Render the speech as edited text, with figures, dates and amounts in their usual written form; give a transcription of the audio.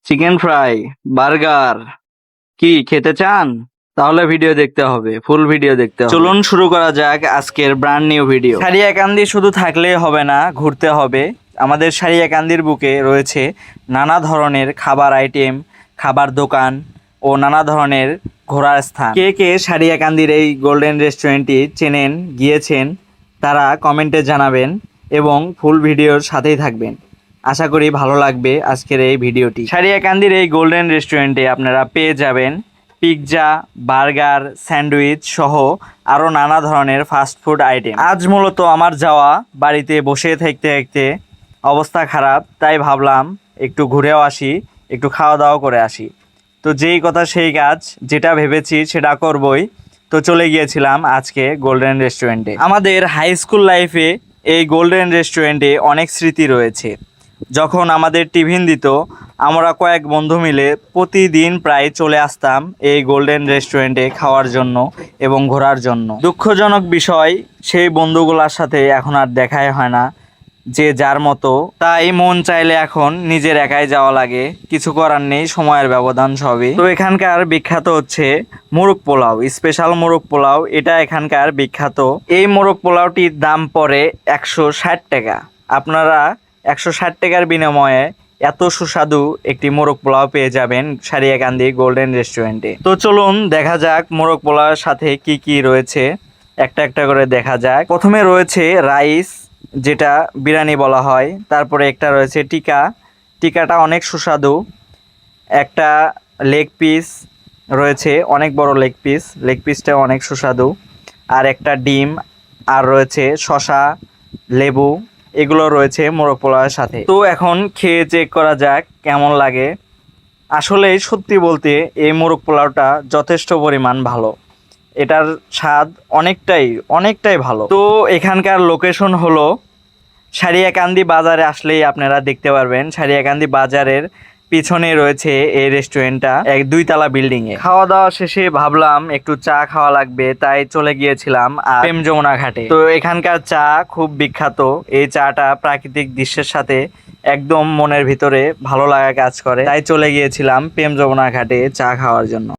Chicken fry, burger কি খেতে চান? তাহলে ভিডিও দেখতে হবে, ফুল ভিডিও দেখতে হবে। চলুন শুরু করা যাক আজকের ব্র্যান্ড নিউ ভিডিও। সারিয়াকান্দি শুধু থাকলেই হবে না, ঘুরতে হবে। আমাদের সারিয়াকান্দির বুকে রয়েছে নানা ধরনের খাবার আইটেম, খাবার দোকান ও নানা ধরনের ঘোরার স্থান। কে কে সারিয়াকান্দির এই গোল্ডেন রেস্টুরেন্টটি চেনেন, গিয়েছেন, তারা কমেন্টে জানাবেন এবং ফুল ভিডিওর সাথেই থাকবেন। আশা করি ভালো লাগবে আজকের এই ভিডিওটি। সারিয়াকান্দির এই গোল্ডেন রেস্টুরেন্টে আপনারা পেয়ে যাবেন পিৎজা, বার্গার, স্যান্ডউইচ সহ আরও নানা ধরনের ফাস্ট ফুড আইটেম। আজ মূলত আমার যাওয়া, বাড়িতে বসে থাকতে থাকতে অবস্থা খারাপ, তাই ভাবলাম একটু ঘুরেও আসি, একটু খাওয়া দাওয়া করে আসি। তো যেই কথা সেই কাজ, যেটা ভেবেছি সেটা করবই। তো চলে গিয়েছিলাম আজকে গোল্ডেন রেস্টুরেন্টে। আমাদের হাই স্কুল লাইফে এই গোল্ডেন রেস্টুরেন্টে অনেক স্মৃতি রয়েছে। যখন আমাদের টিফিন দিত, আমরা কয়েক বন্ধু মিলে প্রতিদিন প্রায় চলে আসতাম এই গোল্ডেন রেস্টুরেন্টে খাওয়ার জন্য এবং ঘোরার জন্য। দুঃখজনক বিষয়, সেই বন্ধুগুলোর সাথে এখন আর দেখাই হয় না, যে যার মতো। তাই মন চাইলে এখন নিজের একাই যাওয়া লাগে, কিছু করার নেই, সময়ের ব্যবধান সবই। তো এখানকার বিখ্যাত হচ্ছে মোরগ পোলাও, স্পেশাল মোরগ পোলাও, এটা এখানকার বিখ্যাত। এই মোরগ পোলাওটির দাম পড়ে 160 টাকা। আপনারা 160 টাকার বিনিময়ে এত সুস্বাদু একটি মোরগ পোলাও পেয়ে যাবেন সারিয়াকান্দি গোল্ডেন রেস্টুরেন্টে। তো চলুন দেখা যাক মোরগ পোলাওয়ের সাথে কি কি রয়েছে, একটা একটা করে দেখা যাক। প্রথমে রয়েছে রাইস, যেটা বিরিয়ানি বলা হয়। তারপরে একটা রয়েছে টিকা, টিকাটা অনেক সুস্বাদু। একটা লেগ পিস রয়েছে, অনেক বড় লেগ পিস, লেগ পিসটা অনেক সুস্বাদু। আর একটা ডিম, আর রয়েছে শসা, লেবু, এগুলো রয়েছে মোরগ পোলাওয়ের সাথে। তো এখন খেয়ে চেক করা যাক কেমন লাগে। আসলে সত্যি বলতে এই মোরগ পোলাওটা যথেষ্ট পরিমাণ ভালো, এটার স্বাদ অনেকটাই ভালো। তো এখানকার লোকেশন হলো সারিয়াকান্দি বাজারে আসলেই আপনারা দেখতে পারবেন। সারিয়াকান্দি বাজারের পিছনে রয়েছে এই রেস্টুরেন্টটা, এক 2 তলা বিল্ডিং এ। খাওয়া দাওয়া শেষে ভাবলাম একটু চা খাওয়া লাগবে, তাই চলে গিয়েছিলাম প্রেম যমুনা ঘাটে। তো এখানকার চা খুব বিখ্যাত। এই চাটা প্রাকৃতিক দৃশ্যের সাথে একদম মনের ভিতরে ভালো লাগা কাজ করে, তাই চলে গিয়েছিলাম প্রেম যমুনা ঘাটে চা খাওয়ার জন্য।